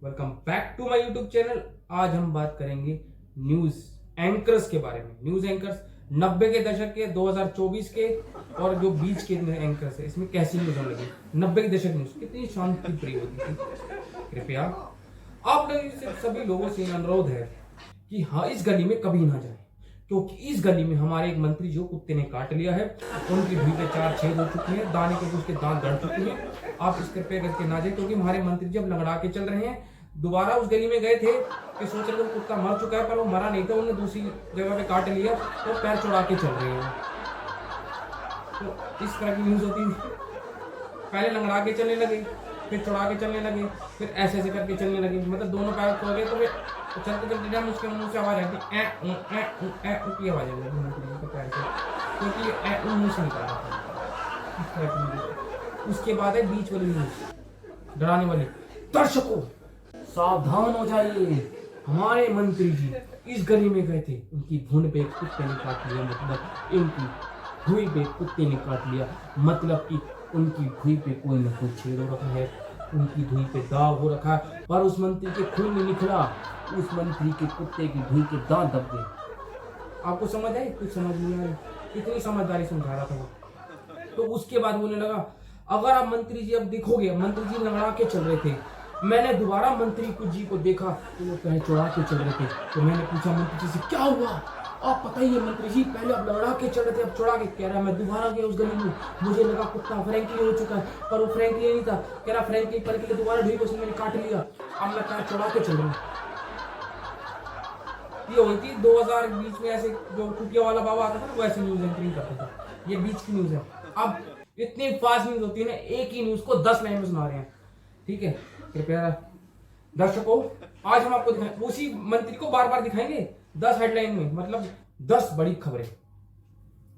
Welcome back to my YouTube channel. आज हम बात करेंगे न्यूज एंकर्स के बारे में। न्यूज एंकर्स 90 के दशक के, 2024 के और जो बीच के एंकर्स है, इसमें कैसी न्यूज होने लगी। 90 के दशक न्यूज कितनी शांति प्रिय होती थी। कृपया आप लोग से सभी लोगों से अनुरोध है कि हाँ, इस गली में कभी ना जाए, क्योंकि इस गली में हमारे एक मंत्री जो कुत्ते ने काट लिया है, उनकी भीड़ पे 4 छेद हो चुकी हैं, दाने के उसके दांत गड़ चुके हैं। आप इस कृपया करके ना जाए, क्योंकि हमारे मंत्री जब लंगड़ा के चल रहे हैं, दोबारा उस गली में गए थे कि सोच रहे कुत्ता मर चुका है, पर वो मरा नहीं था, उन्होंने दूसरी जगह पे काट लिया, तो पैर चुड़ा के चल रहे हैं। तो इस तरह की न्यूज होती थी। पहले लंगड़ा के चलने लगे, फिर चुड़ा के चलने लगे, फिर ऐसे ऐसे करके चलने लगे, मतलब दोनों पैर खो गए। तो फिर चलते चलते टाइम उसके मुंह से आवाज आती की आवाज आ जाती मंत्री के पैर से, क्योंकि मुंह से निकल रहा था। उसके बाद है बीच वाली न्यूज, डराने वाली। दर्शकों सावधान हो जाइए, हमारे मंत्री जी इस गली में गए थे, उनकी धुन पे कुत्ते ने काट लिया, मतलब उनकी भुई पे कुत्ते ने काट लिया, मतलब कि उनकी भुई पे कोई ना कोई छेद हो रखा है, उनकी धुई पे दाग हो रखा है, पर उस मंत्री के खून नहीं निकला, उस मंत्री के कुत्ते की धुई के दांत दब गए। आपको समझ आई? कुछ समझ नहीं आई, इतनी समझदारी समझा रहा था वो। तो उसके बाद बोलने लगा, अगर आप मंत्री जी अब देखोगे, मंत्री जी लंगड़ा के चल रहे थे, मैंने दोबारा मंत्री जी को देखा तो वो पैर चढ़ा के चल रहे थे। तो मैंने पूछा मंत्री जी से, क्या हुआ? आप बताइए मंत्री जी, पहले आप लंगड़ा के चल रहे थे, अब चढ़ा के। कह रहा मैं दोबारा गया उस गली में, मुझे लगा कुत्ता फ्रैंकली हो चुका है, पर वो फ्रैंकली नहीं था। कह रहा फ्रैंकली पर के लिए दोबारा ढूंढी को मैंने काट लिया, अब मैं पैर चढ़ा के चल रहा हूँ। ये हुई थी 2020 में, ऐसे जो कुटिया वाला बाबा आता था ना, वो ऐसे न्यूज एंकरिंग करता था। ये बीच की न्यूज है। अब इतनी फास्ट न्यूज होती है ना, एक ही न्यूज को 10 लाइन में सुना रहे हैं। ठीक है, कृपया दर्शकों आज हम आपको दिखाएंगे, उसी मंत्री को बार बार दिखाएंगे 10 हेडलाइन में, मतलब 10 बड़ी खबरें।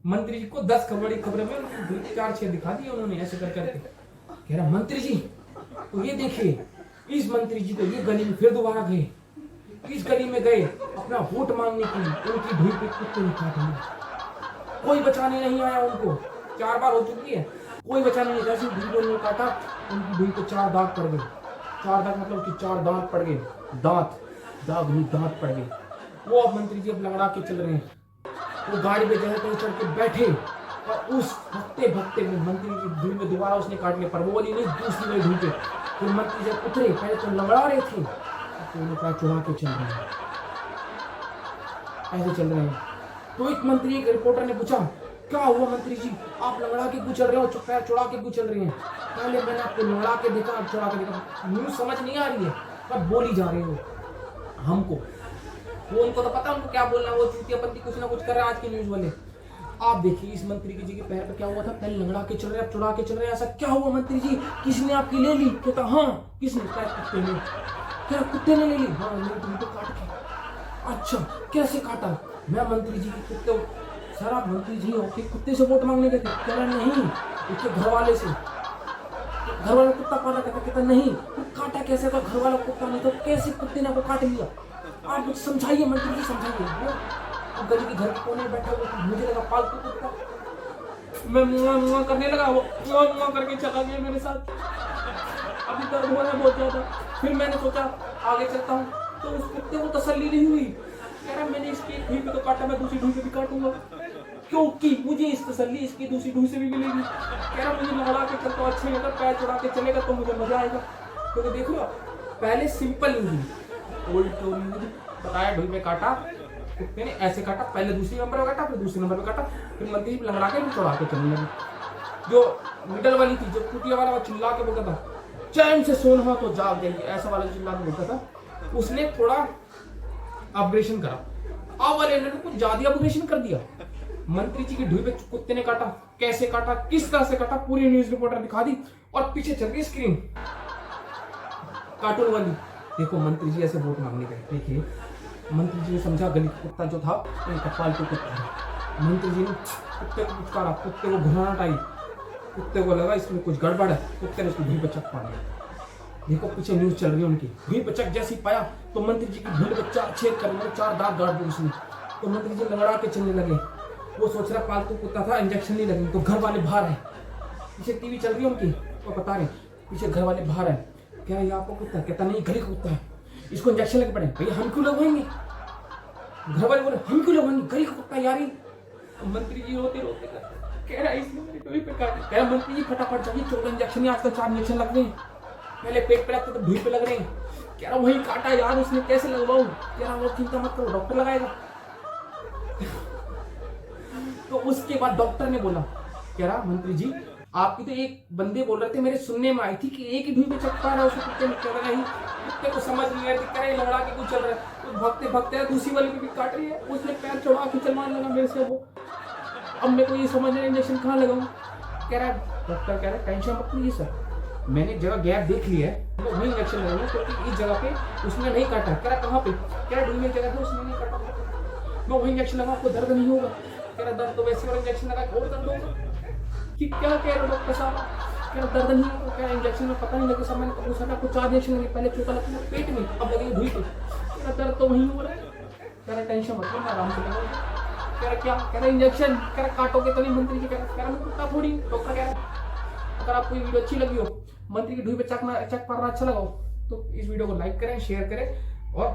मंत्री जी को 10 बड़ी खबरें में उनकी 4 6 दिखा दिए उन्होंने, ऐसे कर करके। कह रहा मंत्री जी तो ये देखिए, इस मंत्री जी को ये गली में फिर दोबारा गए, इस गली में गए अपना वोट मांगने के लिए, उनकी भीड़ पे कुत्ते ने काट लिया, कोई बचाने नहीं आया उनको। 4 बार हो चुकी है, कोई बचाने नहीं। जैसे भीड़ ने काटा, उनकी भीड़ पे 4 दाग पड़ गए। 4 दाग मतलब कि 4 दांत पड़ गए, दाग नहीं दांत पड़ गए। वो अब मंत्री जी अब लंगड़ा के चल रहे हैं, वो गाड़ी पे जगह कहीं चढ़ के बैठे, और उस भगते भगते में मंत्री की भीड़ में दोबारा उसने काट लिया, पर वो वाली नहीं, दूसरी वाली भीड़ पे। फिर मंत्री जब उतरे, पहले तो लंगड़ा रहे थे, तो उन्हें पैर चढ़ा के चल रहे हैं, ऐसे चल रहे हैं। तो एक मंत्री, एक रिपोर्टर ने पूछा, क्या हुआ मंत्री जी, आप लंगड़ा के क्यों चल रहे हो, पैर चढ़ा के क्यों चल रहे हैं? पहले मैंने आपको लंगड़ा के देखा, अब चढ़ा के देखा। न्यूज समझ नहीं आ रही है, पर बोली जा रहे हो हमको। वो उनको तो पता, उनको क्या बोलना, वो चूतियापंती कुछ ना कुछ कर रहे हैं आज के न्यूज वाले। आप देखिए इस मंत्री जी के पैर पर क्या हुआ था, पहले लंगड़ा के चल रहे, अब चढ़ा के चल रहे हैं। ऐसा क्या हुआ मंत्री जी, किसने आपकी ले ली? कहता हाँ, किसने? कुत्ते ने। क्या कुत्ते ने ले ली? हाँ, मेरे तुमको काट के। अच्छा, कैसे काटा? मैं मंत्री जी के कुत्ते, सर आप मंत्री जी हो कि कुत्ते से वोट मांगने गए थे? कह रहा नहीं, उसके घर वाले से। घर वाला कुत्ता काटा? कहता नहीं। काटा कैसे? तो घर वाला कुत्ता नहीं तो कैसे कुत्ते ने आपको काट लिया? आप मुझे समझाइए मंत्री जी, समझाइए। वो गली के घर के कोने में बैठा हुआ, मुझे लगा पालतू कुत्ता, मैं मुआ करने लगा, वो मुआ करके चला गया मेरे साथ। अभी दर्द हो रहा है बहुत ज्यादा। फिर मैंने सोचा आगे चलता हूँ, तो उस कुत्ते को तसल्ली नहीं हुई। कह रहा मैंने इसकी एक ढूई पे तो काटा, मैं दूसरी ढूई पे भी काटूंगा, क्योंकि मुझे इस तसल्ली इसकी दूसरी ढूई से भी मिलेगी। कह रहा मुझे लंगड़ा के चलता अच्छे नहीं, अगर पैर चढ़ा के चलेगा तो मुझे मजा आएगा। क्योंकि देखो पहले सिंपल न्यूज, ओल्ड न्यूज बताया, ढूई पे काटा कुत्ते ने, ऐसे काटा, पहले दूसरी नंबर पे काटा, फिर दूसरे नंबर पे काटा, फिर मंत्री लंगड़ा के चढ़ा के चलने लगी। जो मिडल वाली थी, जो कुटिया वाला, वो चिल्ला के बोलता था चैन से सोना तो जाग जाएगी, ऐसा वाला चिल्ला के बोलता था। उसने थोड़ा अपग्रेशन करा, अब वाले ने कुछ ज्यादा अपग्रेशन कर दिया। मंत्री जी की ढूई पे कुत्ते ने काटा, कैसे काटा, किस तरह से काटा, पूरी न्यूज रिपोर्टर दिखा दी, और पीछे चल रही स्क्रीन कार्टून वाली। देखो मंत्री जी ऐसे वोट मांगने गए, देखिए मंत्री जी ने समझा गली कुत्ता जो था उनका पालतू कुत्ता था। मंत्री जी ने कुत्ते को पुचकारा, कुत्ते को घुराना आई, कुत्ते को लगा इसमें कुछ गड़बड़ है, कुत्ते ने उसकी भीड़ पे चक पा लिया। देखो पीछे न्यूज चल रही है उनकी, भीड़ पे चक जैसी पाया तो मंत्री जी की भीड़ पे 4 छेद कर, 4 दांत गाड़ दिए उसने। तो मंत्री जी लंगड़ा के चलने लगे। वो सोच रहा पालतू कुत्ता था, इंजेक्शन नहीं लगेंगे। तो घर वाले बाहर है, पीछे टीवी चल रही है उनकी, वो बता रहे पीछे घर वाले बाहर है। क्या ये आपको कुत्ता है? कहता नहीं गली का कुत्ता है, इसको इंजेक्शन लगे पड़े। भैया हम क्यों लगवाएंगे? घर वाले बोले हम क्यों लगवाएंगे, गली का कुत्ता यार ही। मंत्री जी रोते रोते कह रहा इसने मेरी डोई पे काट। कह रहा मंत्री जी फटाफट जाइए, 14 इंजेक्शन ही आजकल 4 इंजेक्शन लग रहे हैं, पहले पेट पे लगते तो ढूई पे लग रहे हैं। कह रहा वही काटा यार उसने, कैसे लगवाऊं? कह रहा वो चिंता मत करो, डॉक्टर लगाएगा। तो उसके बाद डॉक्टर ने बोला, कह रहा मंत्री जी आपकी तो एक बंदे बोल रहे थे मेरे सुनने में आई थी कि एक ही ढूई पे चक्का रहा उसको कुत्ते में। कह रहा नहीं, कुत्ते को समझ नहीं आया, कह रहे लड़ा के कुछ चल रहा है। तो भगते भगते दूसरी वाली भी काट रही है, उसने पैर चढ़ा के चलवाने लगा मेरे से वो। अब मेरे को ये समझ नहीं इंजेक्शन कहाँ लगाऊं। कह रहा डॉक्टर कह रहा टेंशन मत लीजिए सर, मैंने एक जगह गैप देख लिया है, मैं वही इंजेक्शन लगाऊंगा क्योंकि इस जगह पे उसने नहीं काटा। कह रहा कहाँ पे? कह रहा ढूई में जगह पे उसने नहीं काटा, मैं वही इंजेक्शन लगा, आपको दर्द नहीं होगा। कह रहा दर्द तो वैसे वाला इंजेक्शन लगा और दर्द होगा कि क्या कह रहे डॉक्टर साहब? कह रहा दर्द नहीं होगा। कह रहा इंजेक्शन में पता नहीं लगे सर, मैंने पूछा आपको 4 इंजेक्शन लगे, पहले चोटा लगा पेट में, अब लगे ढूई पे। कह रहा दर्द तो वहीं हो रहा है। कह रहा टेंशन मत लो, मैं आराम से लगाऊंगा। कह रहा क्या? कह रहा इंजेक्शन। कह रहा काटोगे तो नहीं मंत्री जी? कह रहा मैं कुत्ता थोड़ी। डॉक्टर कह रहा अगर आपको ये वीडियो अच्छी लगी हो, मंत्री की ढूई पे चक मारना अच्छा लगा हो, तो इस वीडियो को लाइक करें, शेयर करें और